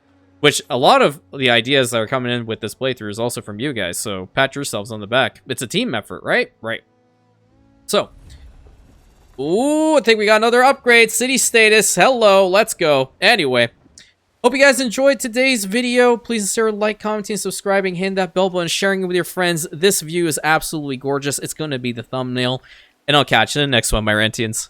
which a lot of the ideas that are coming in with this playthrough is also from you guys, so pat yourselves on the back. It's a team effort, right? Right. So, ooh, I think we got another upgrade. City status. Hello, let's go. Anyway. Hope you guys enjoyed today's video. Please consider like, commenting, subscribing, hitting that bell button, sharing it with your friends. This view is absolutely gorgeous. It's going to be the thumbnail. And I'll catch you in the next one, my Rantians.